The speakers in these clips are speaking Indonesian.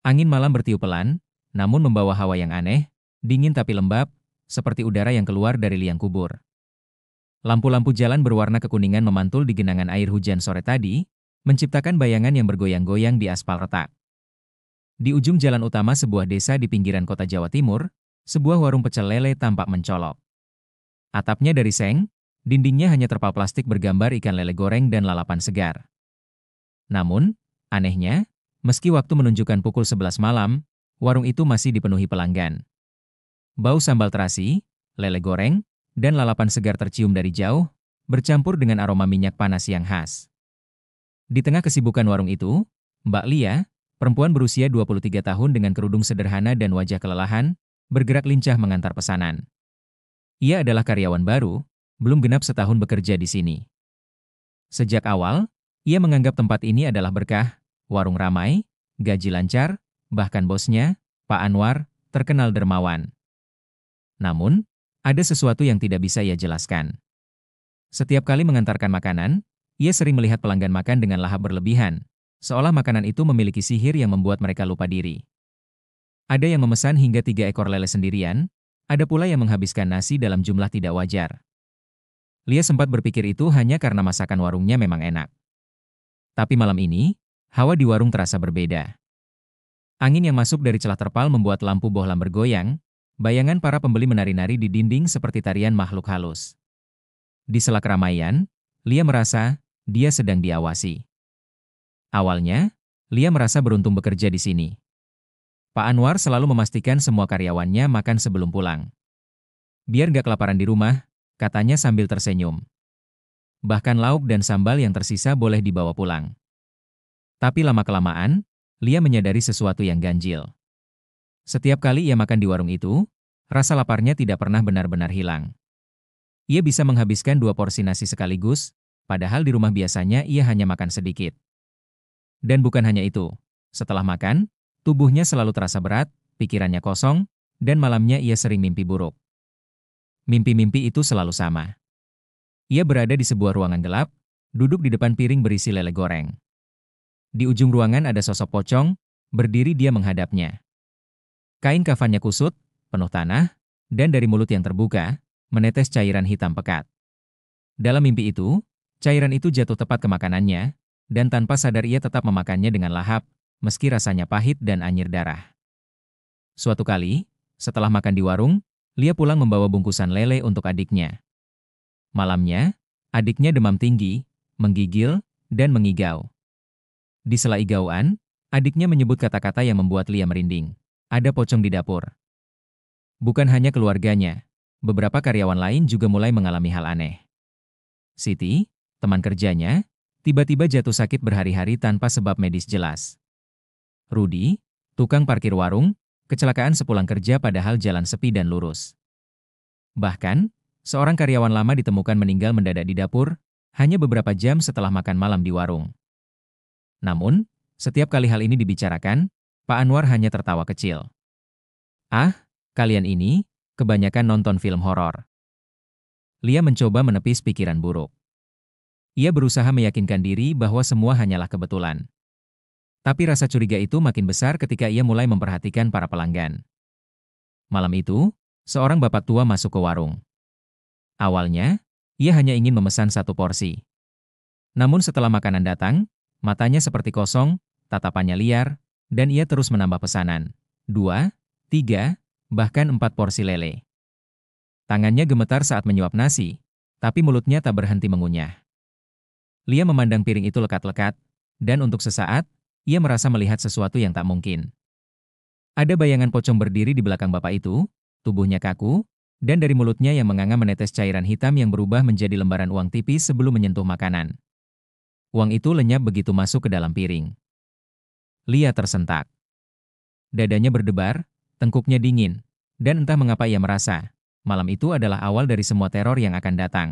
Angin malam bertiup pelan, namun membawa hawa yang aneh, dingin tapi lembab, seperti udara yang keluar dari liang kubur. Lampu-lampu jalan berwarna kekuningan memantul di genangan air hujan sore tadi, menciptakan bayangan yang bergoyang-goyang di aspal retak. Di ujung jalan utama sebuah desa di pinggiran kota Jawa Timur, sebuah warung pecel lele tampak mencolok. Atapnya dari seng, dindingnya hanya terpal plastik bergambar ikan lele goreng dan lalapan segar. Namun, anehnya, meski waktu menunjukkan pukul 11 malam, warung itu masih dipenuhi pelanggan. Bau sambal terasi, lele goreng, dan lalapan segar tercium dari jauh, bercampur dengan aroma minyak panas yang khas. Di tengah kesibukan warung itu, Mbak Lia, perempuan berusia 23 tahun dengan kerudung sederhana dan wajah kelelahan, bergerak lincah mengantar pesanan. Ia adalah karyawan baru, belum genap setahun bekerja di sini. Sejak awal, ia menganggap tempat ini adalah berkah, warung ramai, gaji lancar, bahkan bosnya, Pak Anwar, terkenal dermawan. Namun, ada sesuatu yang tidak bisa ia jelaskan. Setiap kali mengantarkan makanan, ia sering melihat pelanggan makan dengan lahap berlebihan, seolah makanan itu memiliki sihir yang membuat mereka lupa diri. Ada yang memesan hingga 3 ekor lele sendirian, ada pula yang menghabiskan nasi dalam jumlah tidak wajar. Lia sempat berpikir itu hanya karena masakan warungnya memang enak. Tapi malam ini, hawa di warung terasa berbeda. Angin yang masuk dari celah terpal membuat lampu bohlam bergoyang, bayangan para pembeli menari-nari di dinding seperti tarian makhluk halus. Di sela keramaian, Lia merasa dia sedang diawasi. Awalnya, Lia merasa beruntung bekerja di sini. Pak Anwar selalu memastikan semua karyawannya makan sebelum pulang. Biar gak kelaparan di rumah, katanya sambil tersenyum. Bahkan lauk dan sambal yang tersisa boleh dibawa pulang. Tapi lama-kelamaan, Lia menyadari sesuatu yang ganjil. Setiap kali ia makan di warung itu, rasa laparnya tidak pernah benar-benar hilang. Ia bisa menghabiskan 2 porsi nasi sekaligus, padahal di rumah biasanya ia hanya makan sedikit. Dan bukan hanya itu, setelah makan, tubuhnya selalu terasa berat, pikirannya kosong, dan malamnya ia sering mimpi buruk. Mimpi-mimpi itu selalu sama. Ia berada di sebuah ruangan gelap, duduk di depan piring berisi lele goreng. Di ujung ruangan ada sosok pocong, berdiri dia menghadapnya. Kain kafannya kusut, penuh tanah, dan dari mulut yang terbuka, menetes cairan hitam pekat. Dalam mimpi itu, cairan itu jatuh tepat ke makanannya, dan tanpa sadar ia tetap memakannya dengan lahap, meski rasanya pahit dan anyir darah. Suatu kali, setelah makan di warung, Lia pulang membawa bungkusan lele untuk adiknya. Malamnya, adiknya demam tinggi, menggigil, dan mengigau. Di sela igauan, adiknya menyebut kata-kata yang membuat Lia merinding. Ada pocong di dapur. Bukan hanya keluarganya, beberapa karyawan lain juga mulai mengalami hal aneh. Siti, teman kerjanya, tiba-tiba jatuh sakit berhari-hari tanpa sebab medis jelas. Rudi, tukang parkir warung, kecelakaan sepulang kerja padahal jalan sepi dan lurus. Bahkan, seorang karyawan lama ditemukan meninggal mendadak di dapur, hanya beberapa jam setelah makan malam di warung. Namun, setiap kali hal ini dibicarakan, Pak Anwar hanya tertawa kecil. Ah, kalian ini, kebanyakan nonton film horor. Lia mencoba menepis pikiran buruk. Ia berusaha meyakinkan diri bahwa semua hanyalah kebetulan. Tapi rasa curiga itu makin besar ketika ia mulai memperhatikan para pelanggan. Malam itu, seorang bapak tua masuk ke warung. Awalnya, ia hanya ingin memesan 1 porsi. Namun setelah makanan datang, matanya seperti kosong, tatapannya liar, dan ia terus menambah pesanan. 2, 3, bahkan 4 porsi lele. Tangannya gemetar saat menyuap nasi, tapi mulutnya tak berhenti mengunyah. Lia memandang piring itu lekat-lekat, dan untuk sesaat, ia merasa melihat sesuatu yang tak mungkin. Ada bayangan pocong berdiri di belakang bapak itu, tubuhnya kaku, dan dari mulutnya yang menganga menetes cairan hitam yang berubah menjadi lembaran uang tipis sebelum menyentuh makanan. Uang itu lenyap begitu masuk ke dalam piring. Lia tersentak. Dadanya berdebar, tengkuknya dingin, dan entah mengapa ia merasa, malam itu adalah awal dari semua teror yang akan datang.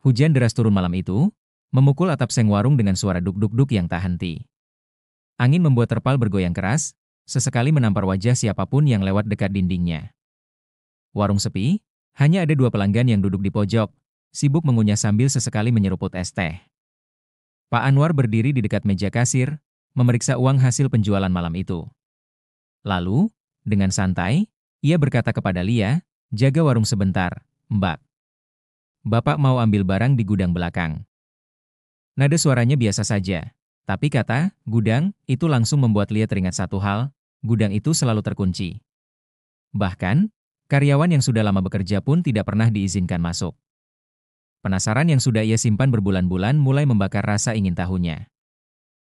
Hujan deras turun malam itu, memukul atap seng warung dengan suara duk-duk-duk yang tak henti. Angin membuat terpal bergoyang keras, sesekali menampar wajah siapapun yang lewat dekat dindingnya. Warung sepi, hanya ada 2 pelanggan yang duduk di pojok, sibuk mengunyah sambil sesekali menyeruput es teh. Pak Anwar berdiri di dekat meja kasir, memeriksa uang hasil penjualan malam itu. Lalu, dengan santai, ia berkata kepada Lia, "Jaga warung sebentar, Mbak. Bapak mau ambil barang di gudang belakang." Nada suaranya biasa saja, tapi kata "gudang" itu langsung membuat Lia teringat satu hal, gudang itu selalu terkunci. Bahkan, karyawan yang sudah lama bekerja pun tidak pernah diizinkan masuk. Penasaran yang sudah ia simpan berbulan-bulan mulai membakar rasa ingin tahunya.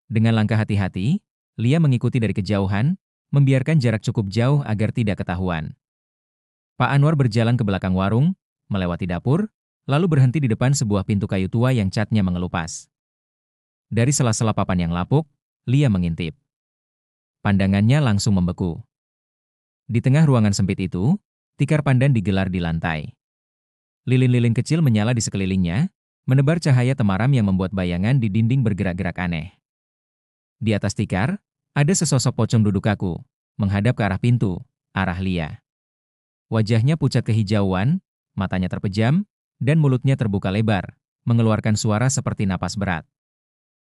Dengan langkah hati-hati, Lia mengikuti dari kejauhan, membiarkan jarak cukup jauh agar tidak ketahuan. Pak Anwar berjalan ke belakang warung, melewati dapur, lalu berhenti di depan sebuah pintu kayu tua yang catnya mengelupas. Dari sela-sela papan yang lapuk, Lia mengintip. Pandangannya langsung membeku. Di tengah ruangan sempit itu, tikar pandan digelar di lantai. Lilin-lilin kecil menyala di sekelilingnya, menebar cahaya temaram yang membuat bayangan di dinding bergerak-gerak aneh. Di atas tikar, ada sesosok pocong duduk kaku, menghadap ke arah pintu, arah Lia. Wajahnya pucat kehijauan, matanya terpejam, dan mulutnya terbuka lebar, mengeluarkan suara seperti napas berat.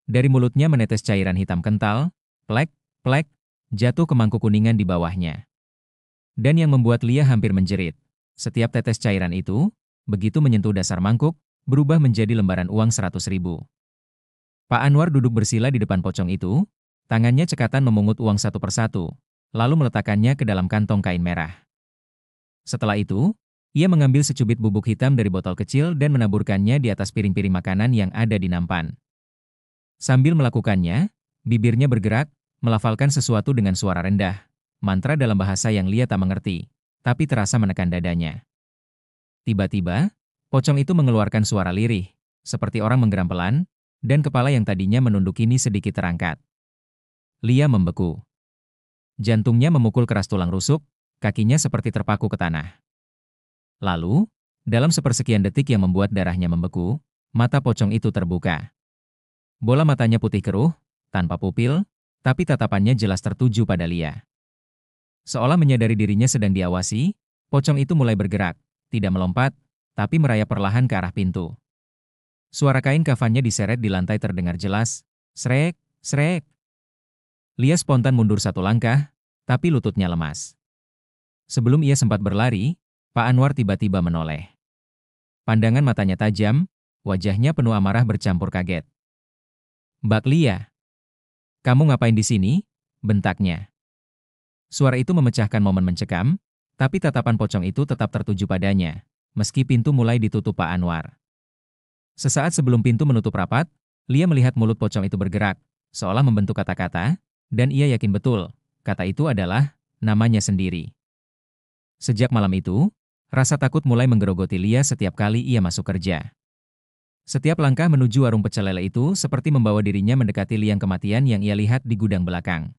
Dari mulutnya menetes cairan hitam kental, plek, plek, jatuh ke mangkuk kuningan di bawahnya. Dan yang membuat Lia hampir menjerit, setiap tetes cairan itu, begitu menyentuh dasar mangkuk, berubah menjadi lembaran uang 100.000. Pak Anwar duduk bersila di depan pocong itu, tangannya cekatan memungut uang satu persatu, lalu meletakkannya ke dalam kantong kain merah. Setelah itu, ia mengambil secubit bubuk hitam dari botol kecil dan menaburkannya di atas piring-piring makanan yang ada di nampan. Sambil melakukannya, bibirnya bergerak, melafalkan sesuatu dengan suara rendah, mantra dalam bahasa yang Lia tak mengerti, tapi terasa menekan dadanya. Tiba-tiba, pocong itu mengeluarkan suara lirih, seperti orang menggeram pelan, dan kepala yang tadinya menunduk kini sedikit terangkat. Lia membeku. Jantungnya memukul keras tulang rusuk, kakinya seperti terpaku ke tanah. Lalu, dalam sepersekian detik yang membuat darahnya membeku, mata pocong itu terbuka. Bola matanya putih keruh, tanpa pupil, tapi tatapannya jelas tertuju pada Lia. Seolah menyadari dirinya sedang diawasi, pocong itu mulai bergerak, tidak melompat, tapi merayap perlahan ke arah pintu. Suara kain kafannya diseret di lantai terdengar jelas, srek, srek. Lia spontan mundur satu langkah, tapi lututnya lemas. Sebelum ia sempat berlari, Pak Anwar tiba-tiba menoleh. Pandangan matanya tajam, wajahnya penuh amarah bercampur kaget. "Mbak Lia, kamu ngapain di sini?" bentaknya. Suara itu memecahkan momen mencekam, tapi tatapan pocong itu tetap tertuju padanya, meski pintu mulai ditutup Pak Anwar. Sesaat sebelum pintu menutup rapat, Lia melihat mulut pocong itu bergerak, seolah membentuk kata-kata, dan ia yakin betul, kata itu adalah namanya sendiri. Sejak malam itu, rasa takut mulai menggerogoti Lia setiap kali ia masuk kerja. Setiap langkah menuju warung pecel lele itu seperti membawa dirinya mendekati liang kematian yang ia lihat di gudang belakang.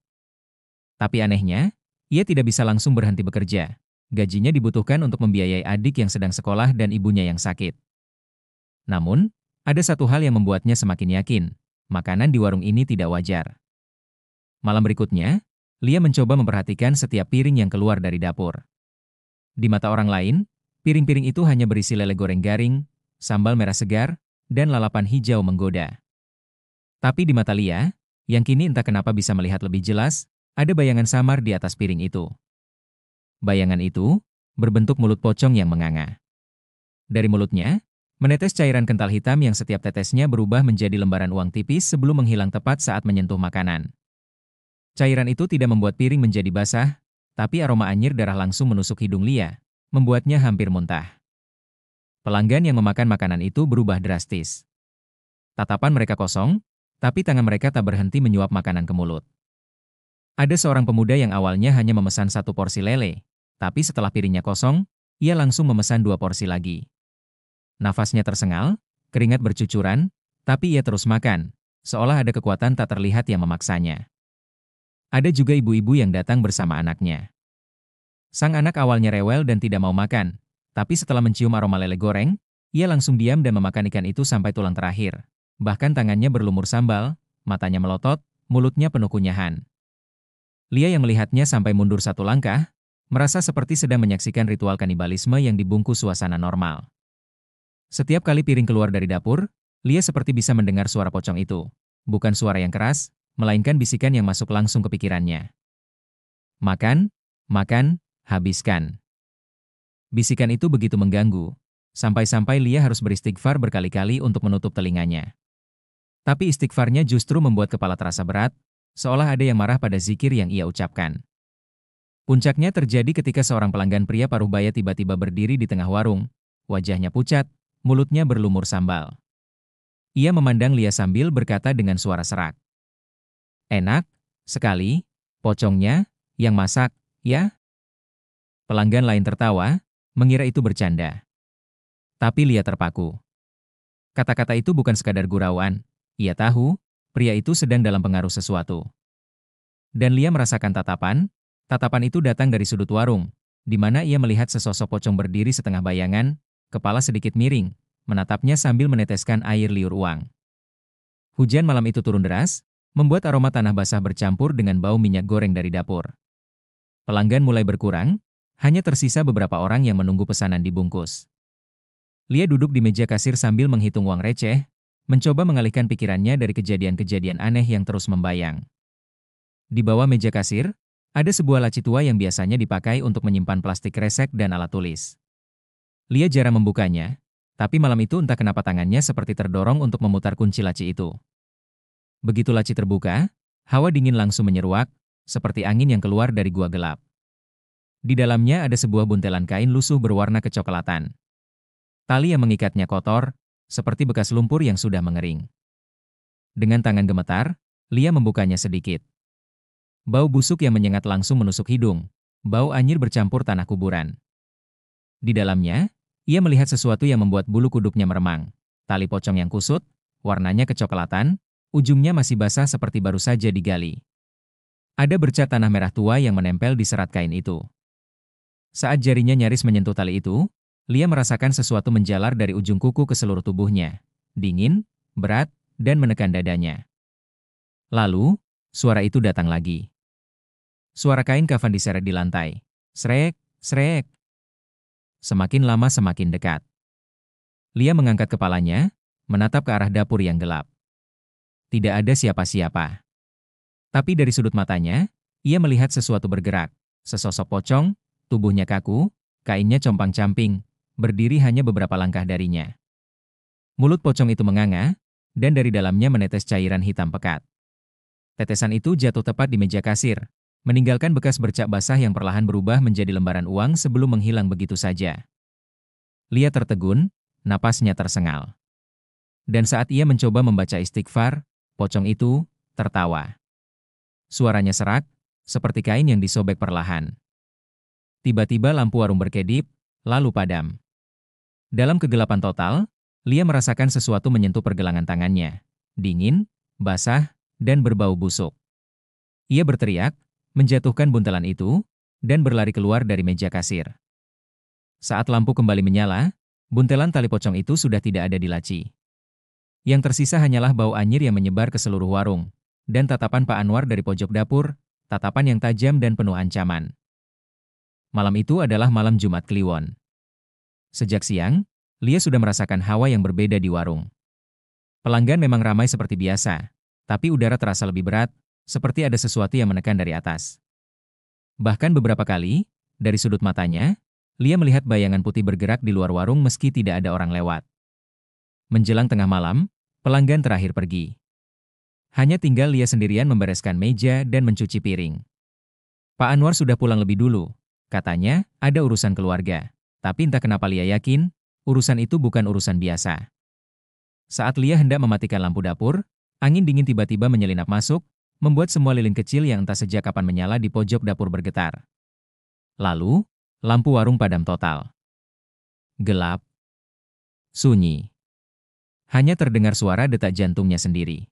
Tapi anehnya, ia tidak bisa langsung berhenti bekerja. Gajinya dibutuhkan untuk membiayai adik yang sedang sekolah dan ibunya yang sakit. Namun, ada satu hal yang membuatnya semakin yakin, makanan di warung ini tidak wajar. Malam berikutnya, Lia mencoba memperhatikan setiap piring yang keluar dari dapur. Di mata orang lain, piring-piring itu hanya berisi lele goreng garing, sambal merah segar, dan lalapan hijau menggoda. Tapi di mata Lia, yang kini entah kenapa bisa melihat lebih jelas, ada bayangan samar di atas piring itu. Bayangan itu berbentuk mulut pocong yang menganga. Dari mulutnya, menetes cairan kental hitam yang setiap tetesnya berubah menjadi lembaran uang tipis sebelum menghilang tepat saat menyentuh makanan. Cairan itu tidak membuat piring menjadi basah, tapi aroma anyir darah langsung menusuk hidung Lia, membuatnya hampir muntah. Pelanggan yang memakan makanan itu berubah drastis. Tatapan mereka kosong, tapi tangan mereka tak berhenti menyuap makanan ke mulut. Ada seorang pemuda yang awalnya hanya memesan satu porsi lele, tapi setelah piringnya kosong, ia langsung memesan 2 porsi lagi. Nafasnya tersengal, keringat bercucuran, tapi ia terus makan, seolah ada kekuatan tak terlihat yang memaksanya. Ada juga ibu-ibu yang datang bersama anaknya. Sang anak awalnya rewel dan tidak mau makan, tapi setelah mencium aroma lele goreng, ia langsung diam dan memakan ikan itu sampai tulang terakhir. Bahkan tangannya berlumur sambal, matanya melotot, mulutnya penuh kunyahan. Lia yang melihatnya sampai mundur satu langkah, merasa seperti sedang menyaksikan ritual kanibalisme yang dibungkus suasana normal. Setiap kali piring keluar dari dapur, Lia seperti bisa mendengar suara pocong itu. Bukan suara yang keras, melainkan bisikan yang masuk langsung ke pikirannya. Makan, makan, habiskan. Bisikan itu begitu mengganggu, sampai-sampai Lia harus beristighfar berkali-kali untuk menutup telinganya. Tapi istighfarnya justru membuat kepala terasa berat, seolah ada yang marah pada zikir yang ia ucapkan. Puncaknya terjadi ketika seorang pelanggan pria paruh baya tiba-tiba berdiri di tengah warung, wajahnya pucat, mulutnya berlumur sambal. Ia memandang Lia sambil berkata dengan suara serak. Enak sekali, pocongnya, yang masak, ya? Pelanggan lain tertawa, mengira itu bercanda. Tapi Lia terpaku. Kata-kata itu bukan sekadar gurauan, ia tahu, pria itu sedang dalam pengaruh sesuatu. Dan Lia merasakan tatapan itu datang dari sudut warung, di mana ia melihat sesosok pocong berdiri setengah bayangan, kepala sedikit miring, menatapnya sambil meneteskan air liur uang. Hujan malam itu turun deras, membuat aroma tanah basah bercampur dengan bau minyak goreng dari dapur. Pelanggan mulai berkurang, hanya tersisa beberapa orang yang menunggu pesanan dibungkus. Lia duduk di meja kasir sambil menghitung uang receh, mencoba mengalihkan pikirannya dari kejadian-kejadian aneh yang terus membayang. Di bawah meja kasir, ada sebuah laci tua yang biasanya dipakai untuk menyimpan plastik kresek dan alat tulis. Lia jarang membukanya, tapi malam itu entah kenapa tangannya seperti terdorong untuk memutar kunci laci itu. Begitu laci terbuka, hawa dingin langsung menyeruak, seperti angin yang keluar dari gua gelap. Di dalamnya ada sebuah buntelan kain lusuh berwarna kecoklatan. Tali yang mengikatnya kotor, seperti bekas lumpur yang sudah mengering. Dengan tangan gemetar, Lia membukanya sedikit. Bau busuk yang menyengat langsung menusuk hidung, bau anyir bercampur tanah kuburan. Di dalamnya, ia melihat sesuatu yang membuat bulu kuduknya meremang. Tali pocong yang kusut, warnanya kecoklatan, ujungnya masih basah seperti baru saja digali. Ada bercat tanah merah tua yang menempel di serat kain itu. Saat jarinya nyaris menyentuh tali itu, Lia merasakan sesuatu menjalar dari ujung kuku ke seluruh tubuhnya. Dingin, berat, dan menekan dadanya. Lalu, suara itu datang lagi. Suara kain kafan diseret di lantai. Srek, srek. Semakin lama semakin dekat. Lia mengangkat kepalanya, menatap ke arah dapur yang gelap. Tidak ada siapa-siapa. Tapi dari sudut matanya, ia melihat sesuatu bergerak. Sesosok pocong, tubuhnya kaku, kainnya compang-camping, berdiri hanya beberapa langkah darinya. Mulut pocong itu menganga, dan dari dalamnya menetes cairan hitam pekat. Tetesan itu jatuh tepat di meja kasir, meninggalkan bekas bercak basah yang perlahan berubah menjadi lembaran uang sebelum menghilang begitu saja. Lia tertegun, napasnya tersengal. Dan saat ia mencoba membaca istighfar, pocong itu tertawa. Suaranya serak, seperti kain yang disobek perlahan. Tiba-tiba lampu warung berkedip, lalu padam. Dalam kegelapan total, Lia merasakan sesuatu menyentuh pergelangan tangannya. Dingin, basah, dan berbau busuk. Ia berteriak, menjatuhkan buntelan itu, dan berlari keluar dari meja kasir. Saat lampu kembali menyala, buntelan tali pocong itu sudah tidak ada di laci. Yang tersisa hanyalah bau anyir yang menyebar ke seluruh warung, dan tatapan Pak Anwar dari pojok dapur, tatapan yang tajam dan penuh ancaman. Malam itu adalah malam Jumat Kliwon. Sejak siang, Lia sudah merasakan hawa yang berbeda di warung. Pelanggan memang ramai seperti biasa, tapi udara terasa lebih berat, seperti ada sesuatu yang menekan dari atas. Bahkan beberapa kali, dari sudut matanya, Lia melihat bayangan putih bergerak di luar warung meski tidak ada orang lewat. Menjelang tengah malam, pelanggan terakhir pergi. Hanya tinggal Lia sendirian membereskan meja dan mencuci piring. Pak Anwar sudah pulang lebih dulu, katanya ada urusan keluarga. Tapi entah kenapa Lia yakin, urusan itu bukan urusan biasa. Saat Lia hendak mematikan lampu dapur, angin dingin tiba-tiba menyelinap masuk, membuat semua lilin kecil yang entah sejak kapan menyala di pojok dapur bergetar. Lalu, lampu warung padam total. Gelap. Sunyi. Hanya terdengar suara detak jantungnya sendiri.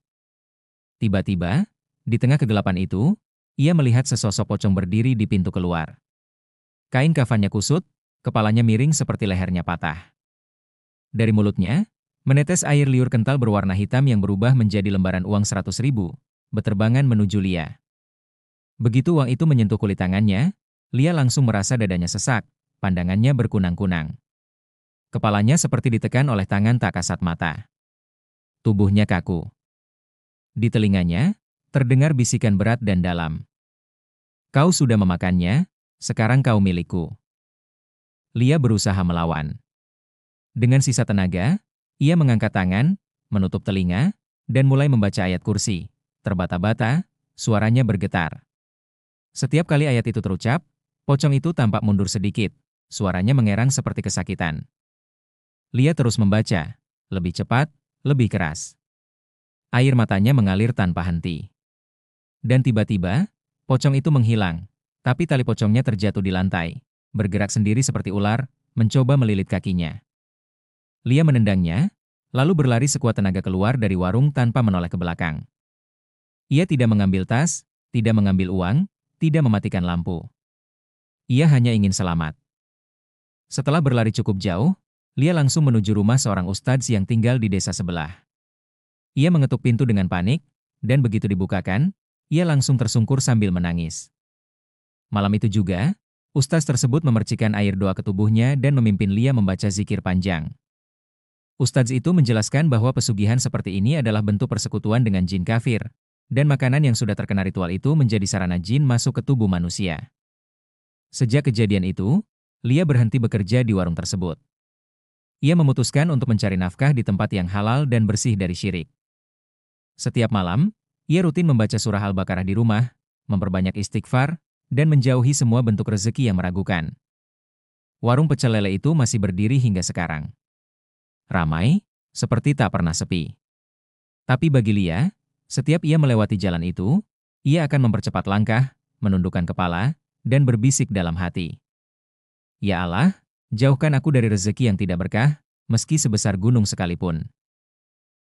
Tiba-tiba, di tengah kegelapan itu, ia melihat sesosok pocong berdiri di pintu keluar. Kain kafannya kusut, kepalanya miring seperti lehernya patah. Dari mulutnya, menetes air liur kental berwarna hitam yang berubah menjadi lembaran uang 100.000, berterbangan menuju Lia. Begitu uang itu menyentuh kulit tangannya, Lia langsung merasa dadanya sesak, pandangannya berkunang-kunang. Kepalanya seperti ditekan oleh tangan tak kasat mata. Tubuhnya kaku. Di telinganya, Terdengar bisikan berat dan dalam. Kau sudah memakannya, sekarang kau milikku. Lia berusaha melawan. Dengan sisa tenaga, ia mengangkat tangan, menutup telinga, dan mulai membaca ayat kursi. Terbata-bata, suaranya bergetar. Setiap kali ayat itu terucap, pocong itu tampak mundur sedikit. Suaranya mengerang seperti kesakitan. Lia terus membaca, lebih cepat, lebih keras. Air matanya mengalir tanpa henti. Dan tiba-tiba, pocong itu menghilang, tapi tali pocongnya terjatuh di lantai, bergerak sendiri seperti ular, mencoba melilit kakinya. Lia menendangnya, lalu berlari sekuat tenaga keluar dari warung tanpa menoleh ke belakang. Ia tidak mengambil tas, tidak mengambil uang, tidak mematikan lampu. Ia hanya ingin selamat. Setelah berlari cukup jauh, Lia langsung menuju rumah seorang ustadz yang tinggal di desa sebelah. Ia mengetuk pintu dengan panik, dan begitu dibukakan, ia langsung tersungkur sambil menangis. Malam itu juga, ustadz tersebut memercikan air doa ke tubuhnya dan memimpin Lia membaca zikir panjang. Ustadz itu menjelaskan bahwa pesugihan seperti ini adalah bentuk persekutuan dengan jin kafir, dan makanan yang sudah terkena ritual itu menjadi sarana jin masuk ke tubuh manusia. Sejak kejadian itu, Lia berhenti bekerja di warung tersebut. Ia memutuskan untuk mencari nafkah di tempat yang halal dan bersih dari syirik. Setiap malam, ia rutin membaca surah Al-Baqarah di rumah, memperbanyak istighfar, dan menjauhi semua bentuk rezeki yang meragukan. Warung pecel lele itu masih berdiri hingga sekarang. Ramai, seperti tak pernah sepi. Tapi bagi Lia, setiap ia melewati jalan itu, ia akan mempercepat langkah, menundukkan kepala, dan berbisik dalam hati. Ya Allah, jauhkan aku dari rezeki yang tidak berkah, meski sebesar gunung sekalipun.